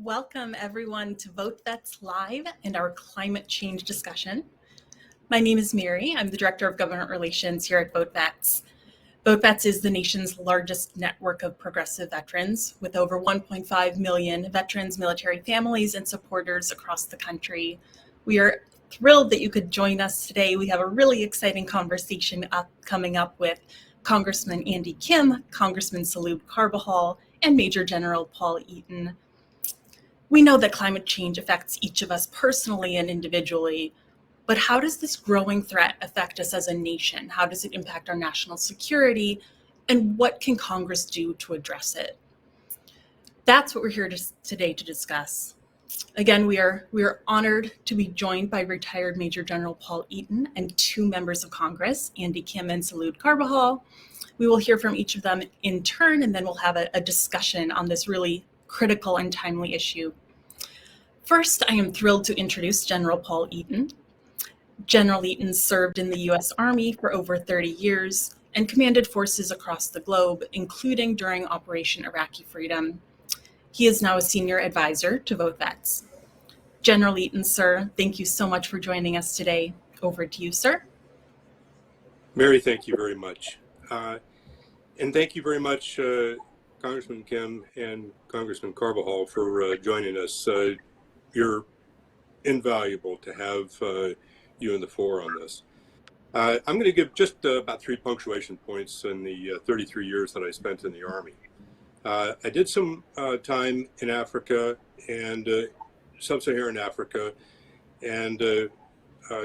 Welcome everyone to Vote Vets Live and our climate change discussion. My name is Mary. I'm the Director of Government Relations here at Vote Vets. Vote Vets is the nation's largest network of progressive veterans with over 1.5 million veterans, military families, and supporters across the country. We are thrilled that you could join us today. We have a really exciting conversation coming up with Congressman Andy Kim, Congressman Salud Carbajal, and Major General Paul Eaton. We know that climate change affects each of us personally and individually, but how does this growing threat affect us as a nation? How does it impact our national security? And what can Congress do to address it? That's what we're here today to discuss. Again, we are honored to be joined by retired Major General Paul Eaton and two members of Congress, Andy Kim and Salud Carbajal. We will hear from each of them in turn, and then we'll have a discussion on this really critical and timely issue. First, I am thrilled to introduce General Paul Eaton. General Eaton served in the U.S. Army for over 30 years and commanded forces across the globe, including during Operation Iraqi Freedom. He is now a senior advisor to Vote Vets. General Eaton, sir, thank you so much for joining us today. Over to you, sir. Mary, thank you very much. And thank you very much, Congressman Kim and Congressman Carvajal, for joining us. You're invaluable to have you in the fore on this. I'm going to give just about 3 punctuation points in the 33 years that I spent in the Army. I did some time in Africa and sub-Saharan Africa, and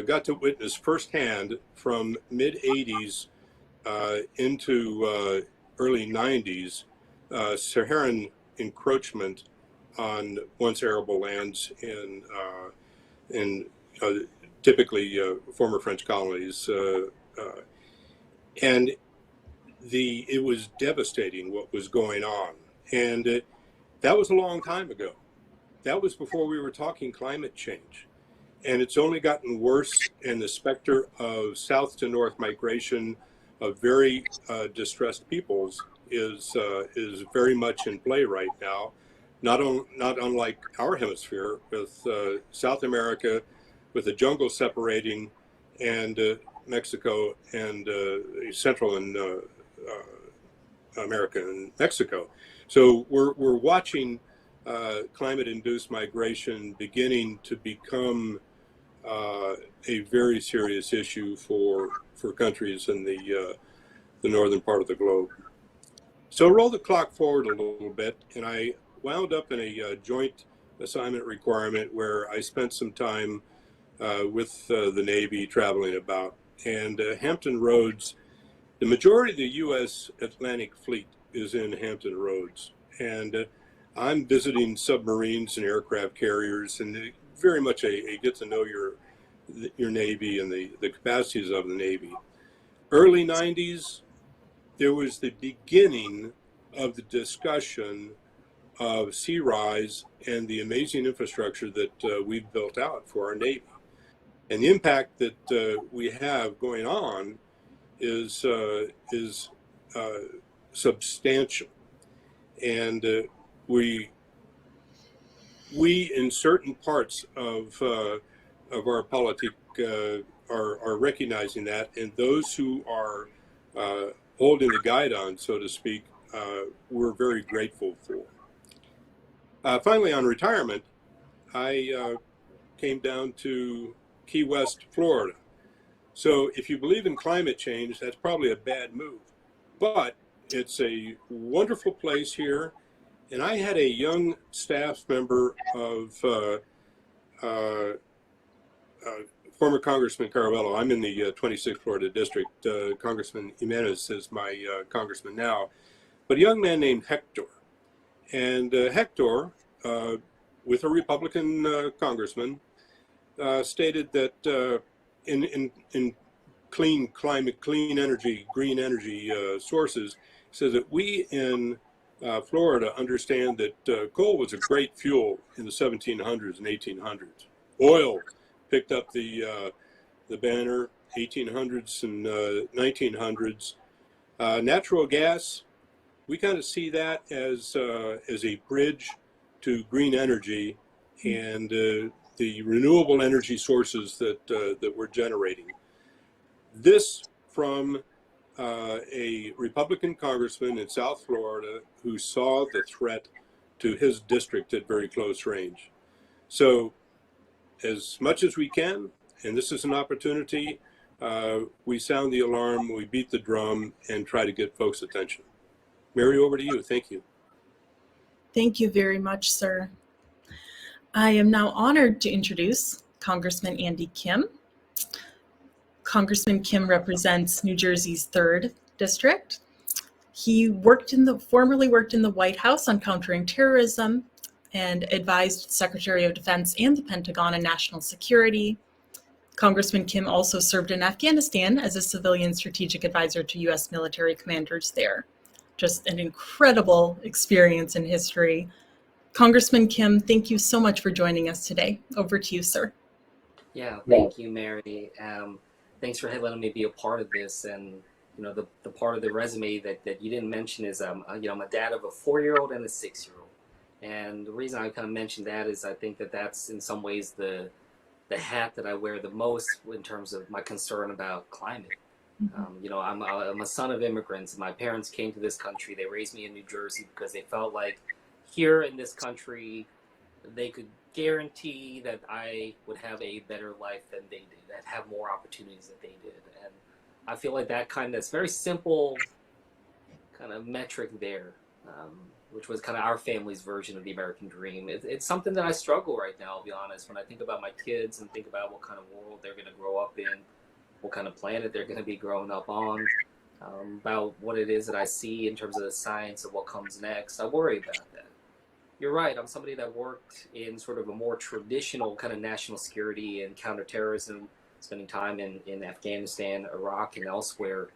got to witness firsthand from mid-80s into early 90s Saharan encroachment on once arable lands in typically former French colonies, and it was devastating what was going on, and that was a long time ago. That was before we were talking climate change, and it's only gotten worse. And the specter of south to north migration of very distressed peoples is very much in play right now. Not unlike our hemisphere, with South America, with the jungle separating, and Mexico and Central and America and Mexico. So we're watching climate-induced migration beginning to become a very serious issue for countries in the northern part of the globe. So roll the clock forward a little bit, and I wound up in a joint assignment requirement where I spent some time with the Navy traveling about. And Hampton Roads, the majority of the U.S. Atlantic Fleet is in Hampton Roads. And I'm visiting submarines and aircraft carriers, and very much a get to know your Navy and the capacities of the Navy. Early 90s, there was the beginning of the discussion of sea rise and the amazing infrastructure that we've built out for our Navy. And the impact that we have going on is substantial. And we in certain parts of our politic are recognizing that, and those who are holding the guide on, so to speak, we're very grateful for. Finally, on retirement, I came down to Key West, Florida. So if you believe in climate change, that's probably a bad move, but it's a wonderful place here. And I had a young staff member of former Congressman Carvajal. I'm in the 26th Florida District. Congressman Jimenez is my congressman now, but a young man named Hector. And Hector, with a Republican congressman, stated that in clean climate, clean energy, green energy sources, says that we in Florida understand that coal was a great fuel in the 1700s and 1800s. Oil picked up the banner 1800s and 1900s. Natural gas, we kind of see that as a bridge to green energy and the renewable energy sources that we're generating. This from a Republican congressman in South Florida who saw the threat to his district at very close range. So as much as we can, and this is an opportunity, we sound the alarm, we beat the drum, and try to get folks' attention. Mary, over to you. Thank you. Thank you very much, sir. I am now honored to introduce Congressman Andy Kim. Congressman Kim represents New Jersey's 3rd District. He formerly worked in the White House on countering terrorism and advised Secretary of Defense and the Pentagon on national security. Congressman Kim also served in Afghanistan as a civilian strategic advisor to U.S. military commanders there. Just an incredible experience in history. Congressman Kim, thank you so much for joining us today. Over to you, sir. Yeah, thank you, Mary. Thanks for letting me be a part of this. And you know, the part of the resume that you didn't mention is I'm a dad of a 4-year-old and a 6-year-old. And the reason I kind of mentioned that is I think that's in some ways the hat that I wear the most in terms of my concern about climate. I'm a son of immigrants. My parents came to this country. They raised me in New Jersey because they felt like here in this country they could guarantee that I would have a better life than they did, that have more opportunities than they did. And I feel like that's very simple kind of metric there, which was kind of our family's version of the American dream. It's something that I struggle right now, I'll be honest, when I think about my kids and think about what kind of world they're going to grow up in, what kind of planet they're going to be growing up on, about what it is that I see in terms of the science of what comes next. I worry about that. You're right. I'm somebody that worked in sort of a more traditional kind of national security and counterterrorism, spending time in Afghanistan, Iraq, and elsewhere.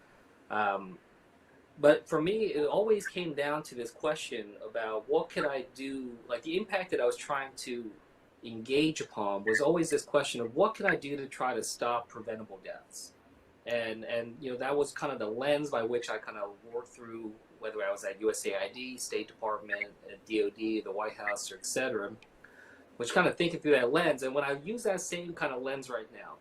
But for me, it always came down to this question about what could I do, like the impact that I was trying to engage upon was always this question of what can I do to try to stop preventable deaths? And that was kind of the lens by which I kind of worked through, whether I was at USAID, State Department, DOD, the White House, or et cetera, which kind of thinking through that lens. And when I use that same kind of lens right now,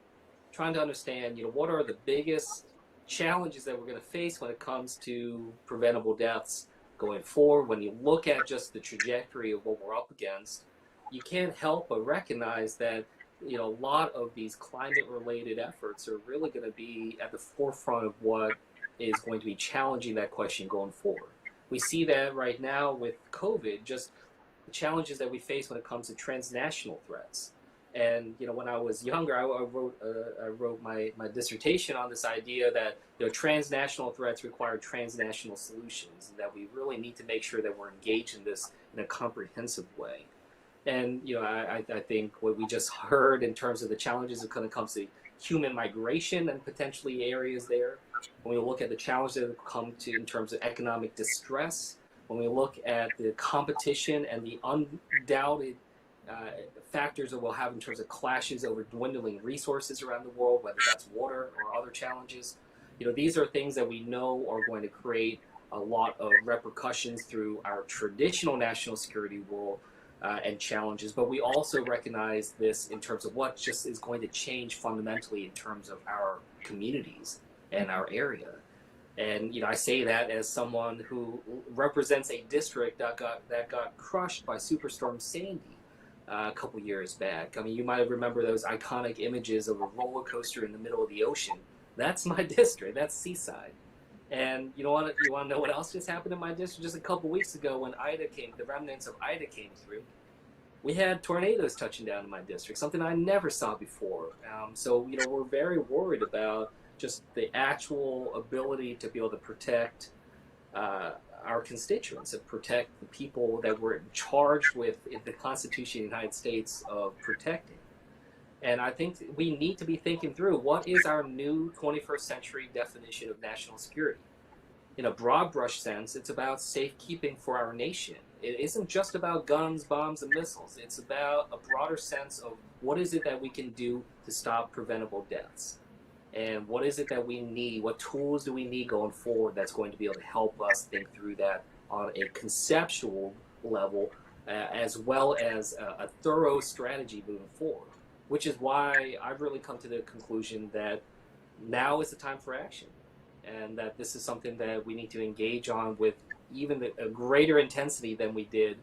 trying to understand, what are the biggest challenges that we're going to face when it comes to preventable deaths going forward. When you look at just the trajectory of what we're up against, you can't help but recognize that a lot of these climate-related efforts are really going to be at the forefront of what is going to be challenging that question going forward. We see that right now with COVID, just the challenges that we face when it comes to transnational threats. And when I was younger, I wrote my dissertation on this idea that transnational threats require transnational solutions, and that we really need to make sure that we're engaged in this in a comprehensive way. And I think what we just heard in terms of the challenges when it comes to human migration and potentially areas there, when we look at the challenges that come to in terms of economic distress, when we look at the competition and the undoubted factors that we'll have in terms of clashes over dwindling resources around the world, whether that's water or other challenges, these are things that we know are going to create a lot of repercussions through our traditional national security world and challenges. But we also recognize this in terms of what just is going to change fundamentally in terms of our communities and our area. And I say that as someone who represents a district that got crushed by Superstorm Sandy a couple years back. I mean, you might remember those iconic images of a roller coaster in the middle of the ocean. That's my district. That's Seaside. And you want to know what else just happened in my district? Just a couple weeks ago, when the remnants of Ida came through, we had tornadoes touching down in my district, something I never saw before. So we're very worried about just the actual ability to be able to protect our constituents and protect the people that we're charged with in the Constitution of the United States of protecting. And I think we need to be thinking through what is our new 21st century definition of national security. In a broad brush sense, it's about safekeeping for our nation. It isn't just about guns, bombs, and missiles. It's about a broader sense of what is it that we can do to stop preventable deaths. And what is it that we need? What tools do we need going forward that's going to be able to help us think through that on a conceptual level as well as a thorough strategy moving forward, which is why I've really come to the conclusion that now is the time for action, and that this is something that we need to engage on with even a greater intensity than we did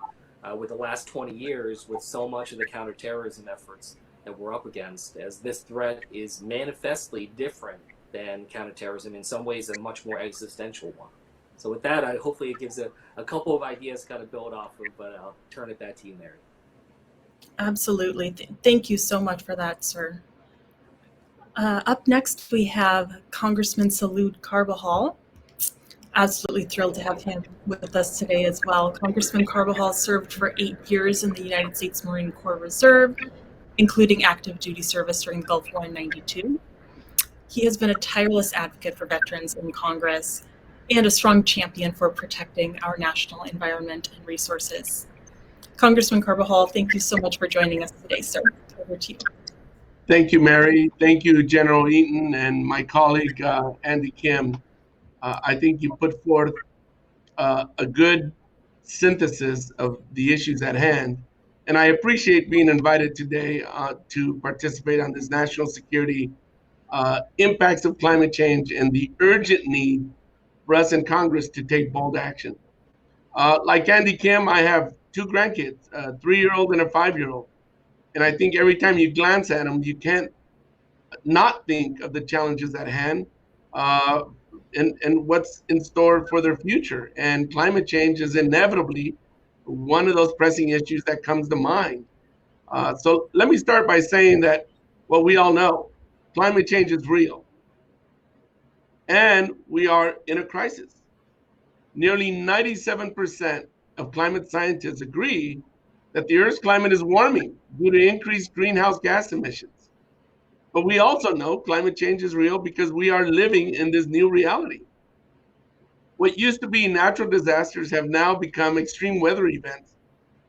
with the last 20 years with so much of the counterterrorism efforts that we're up against, as this threat is manifestly different than counterterrorism, in some ways a much more existential one. So with that, hopefully it gives a couple of ideas to kind of build off of, but I'll turn it back to you, Mary. Absolutely. Thank you so much for that, sir. Up next, we have Congressman Salud Carbajal. Absolutely thrilled to have him with us today as well. Congressman Carvajal served for 8 years in the United States Marine Corps Reserve, including active duty service during the Gulf War in '92. He has been a tireless advocate for veterans in Congress and a strong champion for protecting our national environment and resources. Congressman Carvajal, thank you so much for joining us today, sir. Over to you. Thank you, Mary. Thank you, General Eaton, and my colleague, Andy Kim. I think you put forth a good synthesis of the issues at hand. And I appreciate being invited today to participate on this national security impacts of climate change and the urgent need for us in Congress to take bold action. Like Andy Kim, I have two grandkids, a 3-year-old and a 5-year-old. And I think every time you glance at them, you can't not think of the challenges at hand uh, and what's in store for their future. And climate change is inevitably one of those pressing issues that comes to mind. So let me start by saying that what we all know, climate change is real. And we are in a crisis. Nearly 97% of climate scientists agree that the Earth's climate is warming due to increased greenhouse gas emissions. But we also know climate change is real because we are living in this new reality. What used to be natural disasters have now become extreme weather events,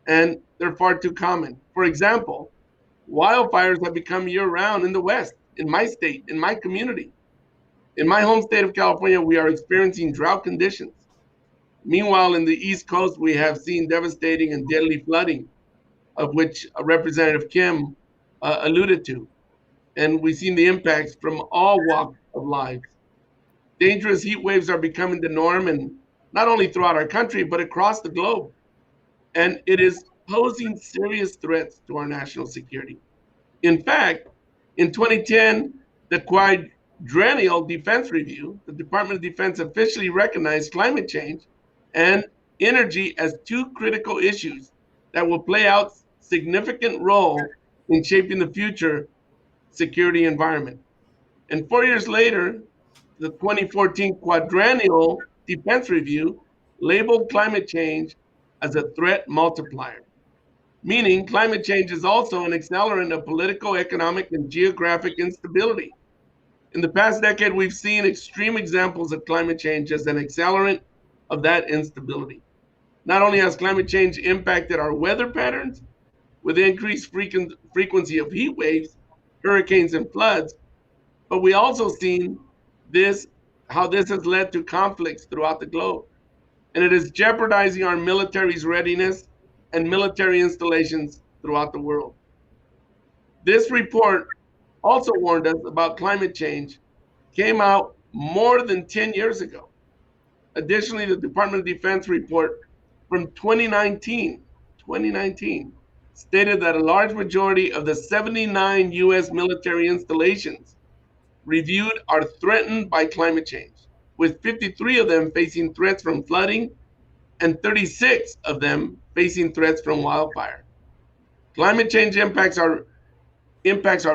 and they're far too common. For example, wildfires have become year-round in the West, in my state, in my community. In my home state of California, we are experiencing drought conditions. Meanwhile, in the East Coast, we have seen devastating and deadly flooding, of which Representative Kim alluded to. And we've seen the impacts from all walks of life. Dangerous heat waves are becoming the norm, and not only throughout our country, but across the globe. And it is posing serious threats to our national security. In fact, in 2010, the Quadrennial Defense Review, the Department of Defense officially recognized climate change and energy as two critical issues that will play out significant role in shaping the future security environment. And 4 years later, the 2014 Quadrennial Defense Review labeled climate change as a threat multiplier, meaning climate change is also an accelerant of political, economic, and geographic instability. In the past decade, we've seen extreme examples of climate change as an accelerant of that instability. Not only has climate change impacted our weather patterns with increased frequency of heat waves, hurricanes, and floods, but we also seen how this has led to conflicts throughout the globe. And it is jeopardizing our military's readiness and military installations throughout the world. This report also warned us about climate change, came out more than 10 years ago. Additionally, the Department of Defense report from 2019 stated that a large majority of the 79 US military installations reviewed are threatened by climate change, with 53 of them facing threats from flooding and 36 of them facing threats from wildfire. Climate change impacts our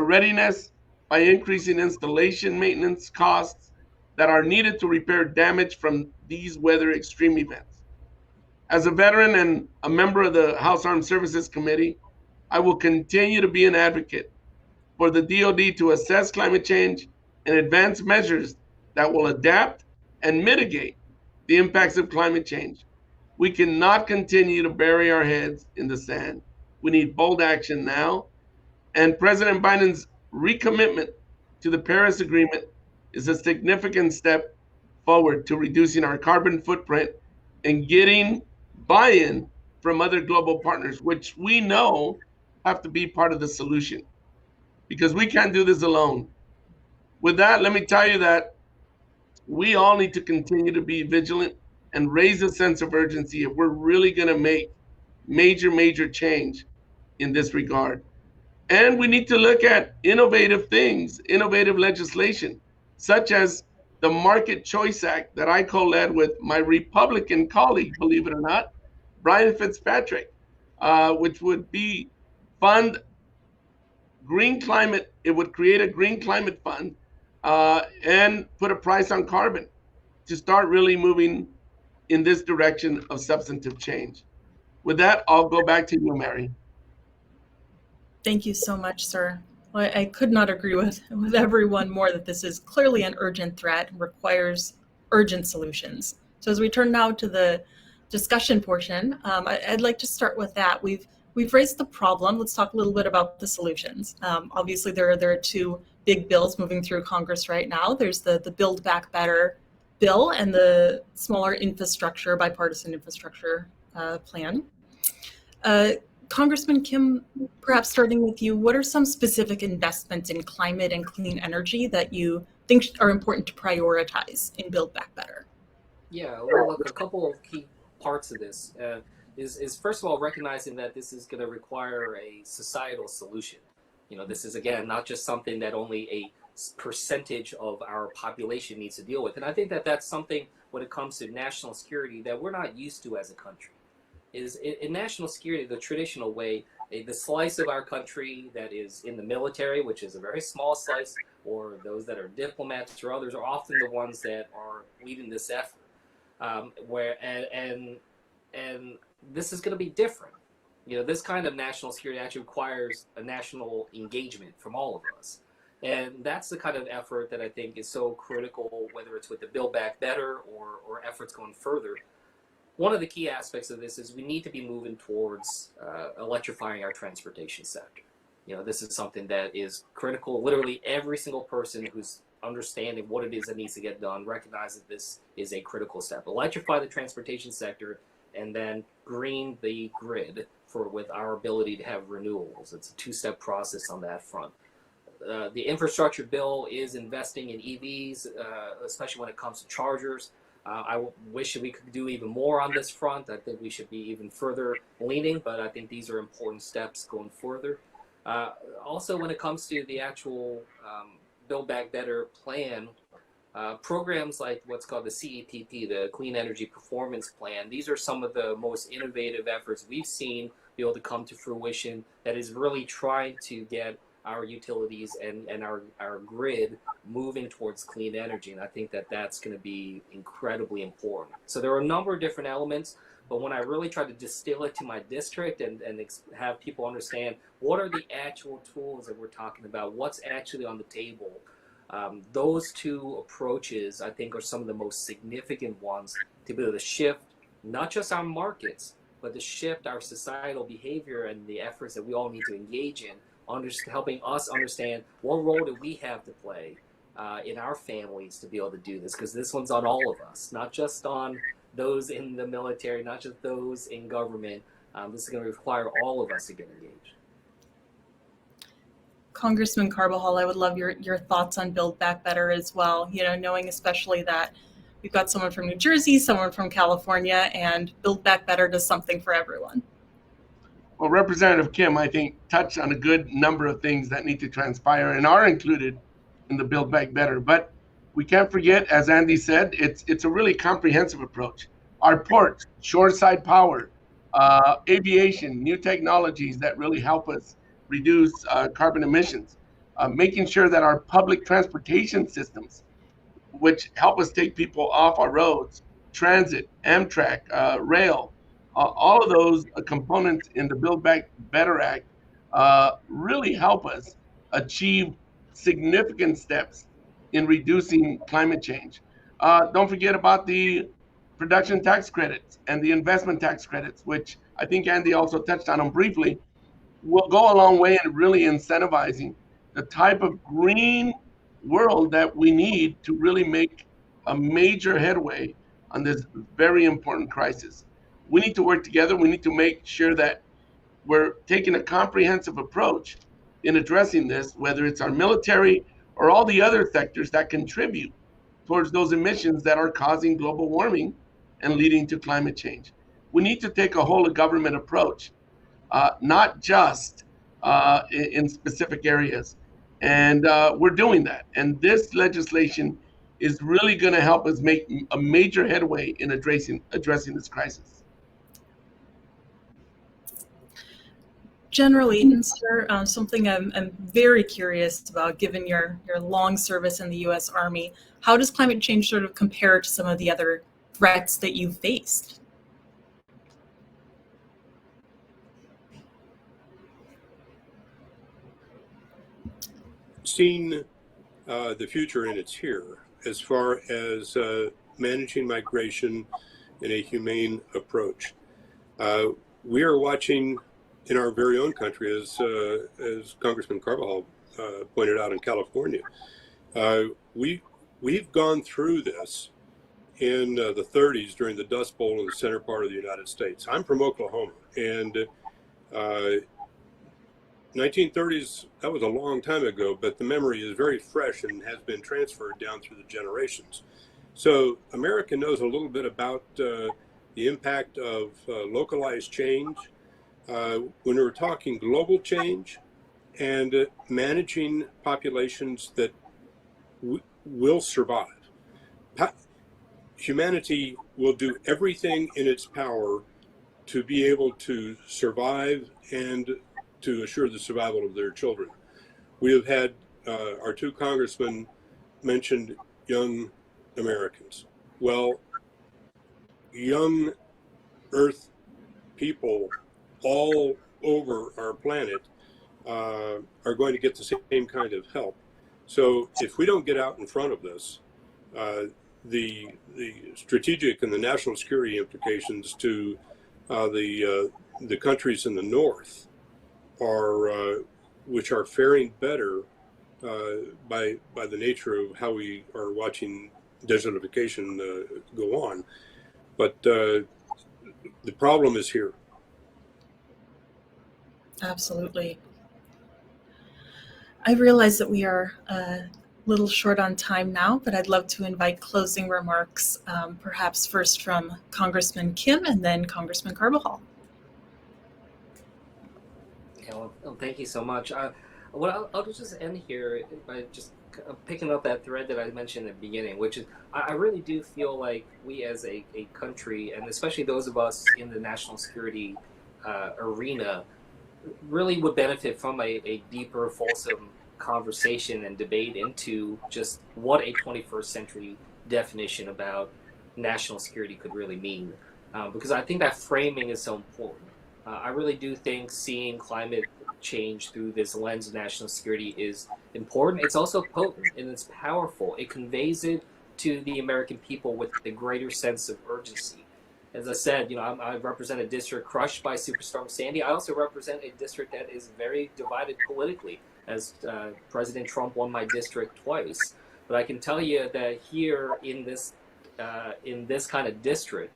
readiness by increasing installation maintenance costs that are needed to repair damage from these weather extreme events. As a veteran and a member of the House Armed Services Committee, I will continue to be an advocate for the DoD to assess climate change and advance measures that will adapt and mitigate the impacts of climate change. We cannot continue to bury our heads in the sand. We need bold action now. And President Biden's recommitment to the Paris Agreement is a significant step forward to reducing our carbon footprint and getting buy-in from other global partners, which we know have to be part of the solution, because we can't do this alone. With that, let me tell you that we all need to continue to be vigilant and raise a sense of urgency if we're really going to make major change in this regard. And we need to look at innovative things, innovative legislation, such as the Market Choice Act that I co-led with my Republican colleague, believe it or not, Brian Fitzpatrick, which would be fund green climate. It would create a green climate fund and put a price on carbon to start really moving in this direction of substantive change. With that, I'll go back to you, Mary. Thank you so much, sir. I could not agree with everyone more that this is clearly an urgent threat and requires urgent solutions. So as we turn now to the discussion portion, I'd like to start with that. We've raised the problem. Let's talk a little bit about the solutions. Obviously, there are two big bills moving through Congress right now. There's the Build Back Better bill and the smaller infrastructure, bipartisan infrastructure plan. Congressman Kim, perhaps starting with you, what are some specific investments in climate and clean energy that you think are important to prioritize in Build Back Better? Yeah, well, look, a couple of key parts of this is first of all recognizing that this is going to require a societal solution. You know, this is again not just something that only a percentage of our population needs to deal with, and I think that that's something when it comes to national security that we're not used to as a country. Is in national security, the traditional way, the slice of our country that is in the military, which is a very small slice, or those that are diplomats or others, are often the ones that are leading this effort. And this is going to be different. You know, this kind of national security actually requires a national engagement from all of us. And that's the kind of effort that I think is so critical, whether it's with the Build Back Better or efforts going further. One of the key aspects of this is we need to be moving towards electrifying our transportation sector. You know, this is something that is critical. Literally every single person who's understanding what it is that needs to get done recognizes this is a critical step. Electrify the transportation sector and then green the grid with our ability to have renewables. It's a two-step process on that front. The infrastructure bill is investing in EVs, especially when it comes to chargers. I wish that we could do even more on this front. I think we should be even further leaning, but I think these are important steps going further. Also, when it comes to the actual Build Back Better plan, programs like what's called the CEPP, the Clean Energy Performance Plan, these are some of the most innovative efforts we've seen be able to come to fruition that is really trying to get our utilities and our grid moving towards clean energy. And I think that that's going to be incredibly important. So there are a number of different elements, but when I really try to distill it to my district and have people understand what are the actual tools that we're talking about, what's actually on the table, those two approaches I think are some of the most significant ones to be able to shift not just our markets, but to shift our societal behavior and the efforts that we all need to engage in, helping us understand what role do we have to play in our families to be able to do this, because this one's on all of us, not just on those in the military, not just those in government. This is going to require all of us to get engaged. Congressman Carvajal, I would love your thoughts on Build Back Better as well, you know, knowing especially that we've got someone from New Jersey, someone from California, and Build Back Better does something for everyone. Well, Representative Kim, I think, touched on a good number of things that need to transpire and are included in the Build Back Better. But we can't forget, as Andy said, it's a really comprehensive approach. Our ports, shoreside power, aviation, new technologies that really help us reduce carbon emissions, making sure that our public transportation systems, which help us take people off our roads, transit, Amtrak, rail, all of those components in the Build Back Better Act really help us achieve significant steps in reducing climate change. Don't forget about the production tax credits and the investment tax credits, which I think Andy also touched on them briefly, will go a long way in really incentivizing the type of green world that we need to really make a major headway on this very important crisis. we need to work together. We need to make sure that we're taking a comprehensive approach in addressing this, whether it's our military or all the other sectors that contribute towards those emissions that are causing global warming and leading to climate change. We need to take a whole of government approach, not just in specific areas. And we're doing that. And this legislation is really going to help us make a major headway in addressing this crisis. General Eaton, sir, something I'm very curious about, given your long service in the U.S. Army, how does climate change sort of compare to some of the other threats that you've faced? Seen the future, and it's here, as far as managing migration in a humane approach. We are watching in our very own country, as Congressman Carvajal pointed out in California. We've gone through this in the 30s during the Dust Bowl in the center part of the United States. I'm from Oklahoma, and 1930s, that was a long time ago, but the memory is very fresh and has been transferred down through the generations. So America knows a little bit about the impact of localized change. When we're talking global change and managing populations that will survive, humanity will do everything in its power to be able to survive and to assure the survival of their children. We have had our two congressmen mentioned young Americans. Well, young Earth people all over our planet are going to get the same kind of help. So if we don't get out in front of this, the strategic and the national security implications to the countries in the north are which are faring better by the nature of how we are watching desertification go on. But the problem is here. Absolutely. I realize that we are a little short on time now, but I'd love to invite closing remarks, perhaps first from Congressman Kim and then Congressman Carvajal. Yeah, well, thank you so much. I'll just end here by just picking up that thread that I mentioned at the beginning, which is I really do feel like we as a country, and especially those of us in the national security arena, really would benefit from a deeper, fulsome conversation and debate into just what a 21st century definition about national security could really mean. Because I think that framing is so important. I really do think seeing climate change through this lens of national security is important. It's also potent and it's powerful. It conveys it to the American people with a greater sense of urgency. As I said, I represent a district crushed by Superstorm Sandy. I also represent a district that is very divided politically, as President Trump won my district twice. But I can tell you that here in this kind of district,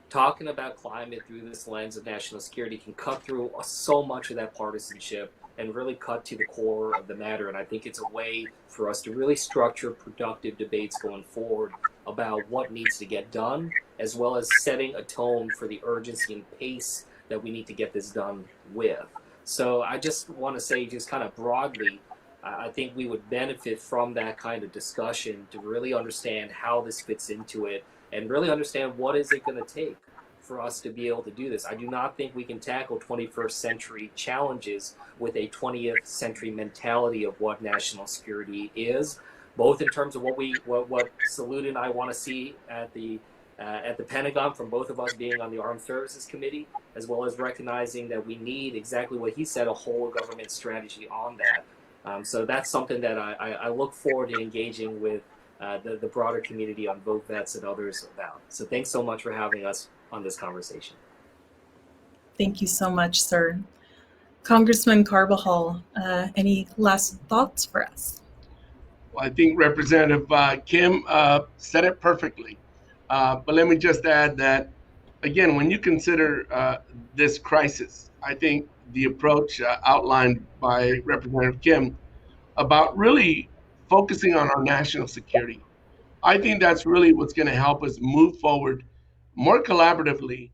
talking about climate through this lens of national security can cut through so much of that partisanship and really cut to the core of the matter. And I think it's a way for us to really structure productive debates going forward about what needs to get done, as well as setting a tone for the urgency and pace that we need to get this done with. So I just want to say, just kind of broadly, I think we would benefit from that kind of discussion to really understand how this fits into it and really understand what is it going to take for us to be able to do this. I do not think we can tackle 21st century challenges with a 20th century mentality of what national security is, both in terms of what Salud and I want to see at the Pentagon from both of us being on the Armed Services Committee, as well as recognizing that we need exactly what he said, a whole government strategy on that. So that's something that I look forward to engaging with the broader community on Vote Vets and others about. So thanks so much for having us on this conversation. Thank you so much, sir. Congressman Carvajal, any last thoughts for us? Well, I think Representative Kim said it perfectly. But let me just add that again, when you consider this crisis, I think the approach outlined by Representative Kim about really focusing on our national security, I think that's really what's going to help us move forward more collaboratively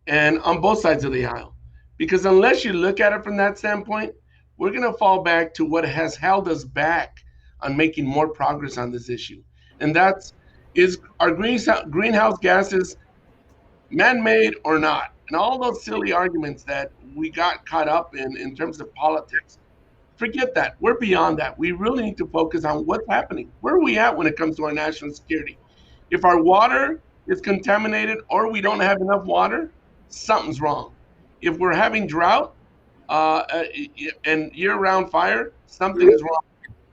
and on both sides of the aisle. Because unless you look at it from that standpoint, we're going to fall back to what has held us back on making more progress on this issue. And that's, is our greenhouse gases man-made or not? And all those silly arguments that we got caught up in terms of politics, forget that. We're beyond that. We really need to focus on what's happening. Where are we at when it comes to our national security? If our water is contaminated or we don't have enough water, something's wrong. If we're having drought and year-round fire, something is wrong.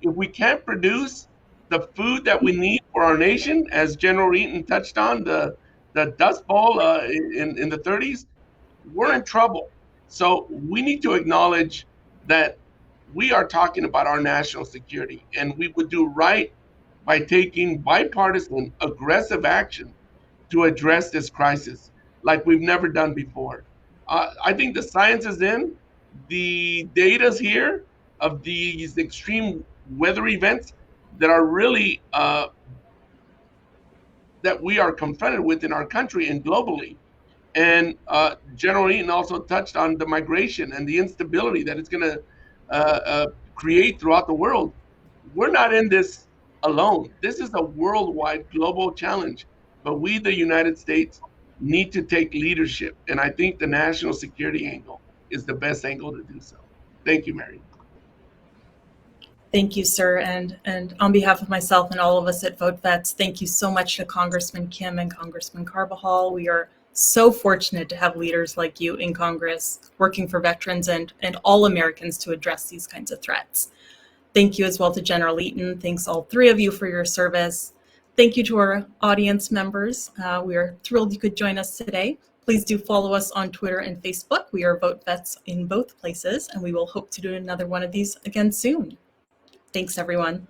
If we can't produce the food that we need for our nation, as General Eaton touched on, the Dust Bowl in the 30s, we're in trouble. So we need to acknowledge that we are talking about our national security, and we would do right by taking bipartisan aggressive action to address this crisis like we've never done before. I think the science is in, the data's here of these extreme weather events that are really that we are confronted with in our country and globally. And General Eaton also touched on the migration and the instability that it's going to create throughout the world. We're not in this alone. This is a worldwide global challenge, but we, the United States, need to take leadership. And I think the national security angle is the best angle to do so. Thank you, Mary. Thank you, sir. And on behalf of myself and all of us at Vote Vets, thank you so much to Congressman Kim and Congressman Carvajal. We are so fortunate to have leaders like you in Congress working for veterans and all Americans to address these kinds of threats. Thank you as well to General Eaton. Thanks all three of you for your service. Thank you to our audience members. We are thrilled you could join us today. Please do follow us on Twitter and Facebook. We are Vote Vets in both places, and we will hope to do another one of these again soon. Thanks, everyone.